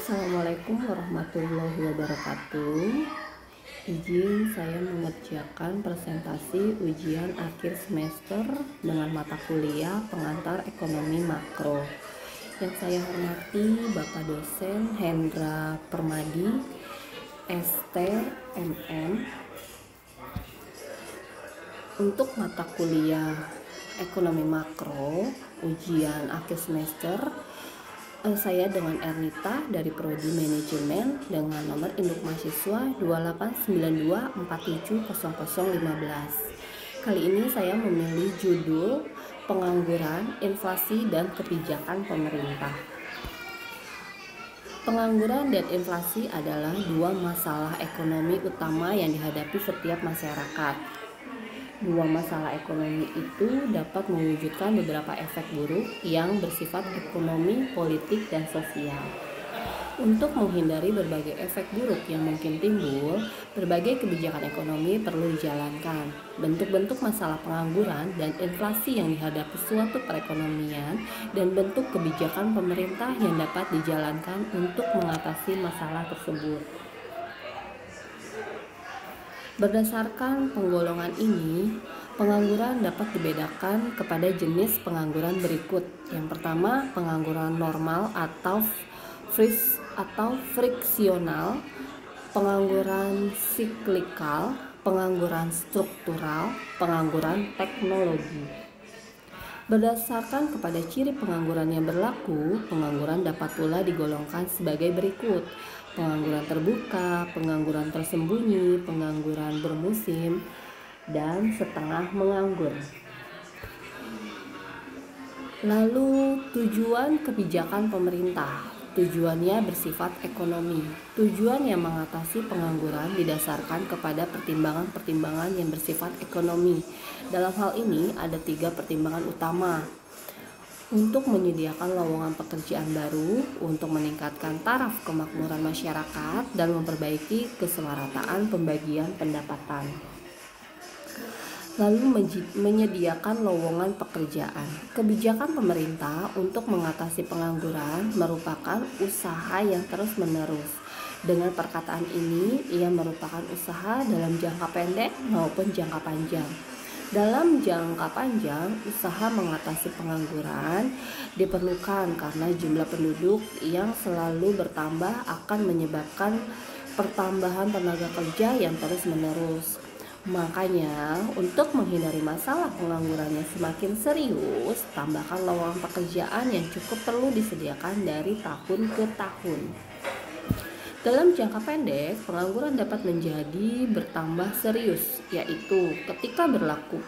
Assalamualaikum warahmatullahi wabarakatuh. Izin saya mengerjakan presentasi ujian akhir semester dengan mata kuliah pengantar ekonomi makro. Yang saya hormati Bapak dosen Hendra Permadi, ST, MM. Untuk mata kuliah ekonomi makro ujian akhir semester, saya dengan Ernita dari Prodi Manajemen dengan nomor induk mahasiswa 2892470015. Kali ini saya memilih judul Pengangguran, Inflasi, dan Kebijakan Pemerintah. Pengangguran dan inflasi adalah dua masalah ekonomi utama yang dihadapi setiap masyarakat. Dua masalah ekonomi itu dapat mewujudkan beberapa efek buruk yang bersifat ekonomi, politik, dan sosial. Untuk menghindari berbagai efek buruk yang mungkin timbul, berbagai kebijakan ekonomi perlu dijalankan. Bentuk-bentuk masalah pengangguran dan inflasi yang dihadapi suatu perekonomian dan bentuk kebijakan pemerintah yang dapat dijalankan untuk mengatasi masalah tersebut. Berdasarkan penggolongan ini, pengangguran dapat dibedakan kepada jenis pengangguran berikut. Yang pertama, pengangguran normal atau friksional, pengangguran siklikal, pengangguran struktural, pengangguran teknologi. Berdasarkan kepada ciri pengangguran yang berlaku, pengangguran dapat pula digolongkan sebagai berikut: pengangguran terbuka, pengangguran tersembunyi, pengangguran bermusim, dan setengah menganggur. Lalu tujuan kebijakan pemerintah. Tujuannya bersifat ekonomi. Tujuan yang mengatasi pengangguran didasarkan kepada pertimbangan-pertimbangan yang bersifat ekonomi. Dalam hal ini ada 3 pertimbangan utama. Untuk menyediakan lowongan pekerjaan baru, untuk meningkatkan taraf kemakmuran masyarakat, dan memperbaiki kesemarataan pembagian pendapatan. Lalu menyediakan lowongan pekerjaan. Kebijakan pemerintah untuk mengatasi pengangguran merupakan usaha yang terus-menerus. Dengan perkataan ini, ia merupakan usaha dalam jangka pendek maupun jangka panjang. Dalam jangka panjang, usaha mengatasi pengangguran diperlukan karena jumlah penduduk yang selalu bertambah akan menyebabkan pertambahan tenaga kerja yang terus-menerus. Makanya, untuk menghindari masalah pengangguran yang semakin serius, tambahkan lowongan pekerjaan yang cukup perlu disediakan dari tahun ke tahun. Dalam jangka pendek, pengangguran dapat menjadi bertambah serius, yaitu ketika berlaku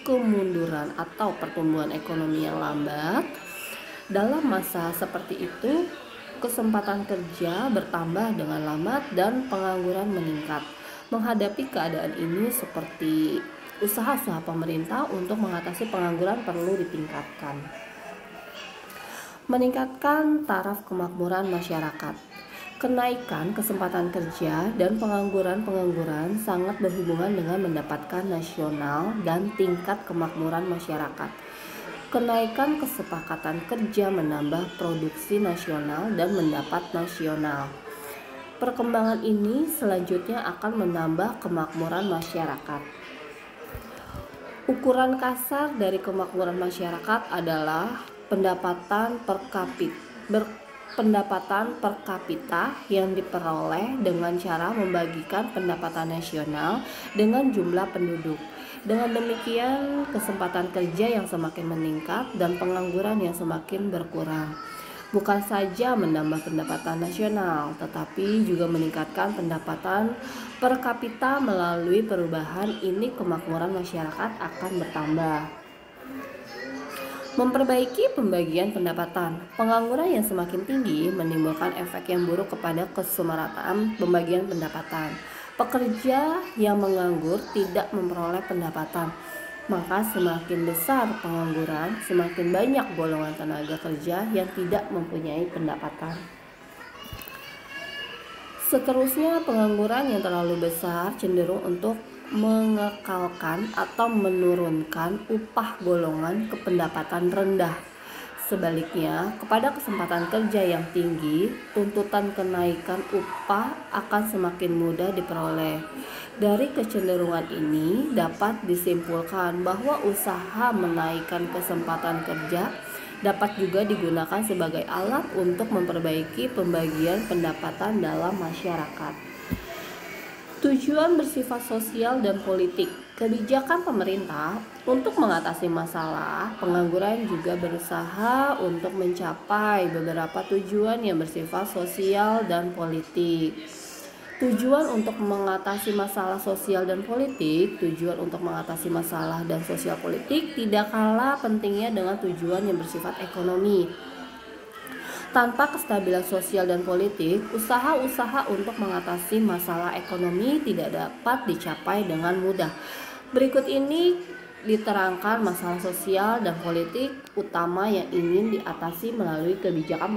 kemunduran atau pertumbuhan ekonomi yang lambat. Dalam masa seperti itu, kesempatan kerja bertambah dengan lambat dan pengangguran meningkat. Menghadapi keadaan ini, seperti usaha-usaha pemerintah untuk mengatasi pengangguran perlu ditingkatkan. Meningkatkan taraf kemakmuran masyarakat. Kenaikan kesempatan kerja dan pengangguran sangat berhubungan dengan pendapatan nasional dan tingkat kemakmuran masyarakat. Kenaikan kesepakatan kerja menambah produksi nasional dan pendapat nasional. Perkembangan ini selanjutnya akan menambah kemakmuran masyarakat. Ukuran kasar dari kemakmuran masyarakat adalah pendapatan per kapita yang diperoleh dengan cara membagikan pendapatan nasional dengan jumlah penduduk. Dengan demikian, kesempatan kerja yang semakin meningkat dan pengangguran yang semakin berkurang. Bukan saja menambah pendapatan nasional, tetapi juga meningkatkan pendapatan per kapita. Melalui perubahan ini, kemakmuran masyarakat akan bertambah. Memperbaiki pembagian pendapatan. Pengangguran yang semakin tinggi menimbulkan efek yang buruk kepada kesemarataan pembagian pendapatan. Pekerja yang menganggur tidak memperoleh pendapatan. Maka semakin besar pengangguran, semakin banyak golongan tenaga kerja yang tidak mempunyai pendapatan. Seterusnya, pengangguran yang terlalu besar cenderung untuk mengekalkan atau menurunkan upah golongan kependapatan rendah. Sebaliknya, kepada kesempatan kerja yang tinggi, tuntutan kenaikan upah akan semakin mudah diperoleh. Dari kecenderungan ini dapat disimpulkan bahwa usaha menaikkan kesempatan kerja dapat juga digunakan sebagai alat untuk memperbaiki pembagian pendapatan dalam masyarakat. Tujuan bersifat sosial dan politik. Kebijakan pemerintah untuk mengatasi masalah pengangguran juga berusaha untuk mencapai beberapa tujuan yang bersifat sosial dan politik. Tujuan untuk mengatasi masalah sosial dan politik, tujuan untuk mengatasi masalah dan sosial politik tidak kalah pentingnya dengan tujuan yang bersifat ekonomi. Tanpa kestabilan sosial dan politik, usaha-usaha untuk mengatasi masalah ekonomi tidak dapat dicapai dengan mudah. Berikut ini diterangkan masalah sosial dan politik utama yang ingin diatasi melalui kebijakan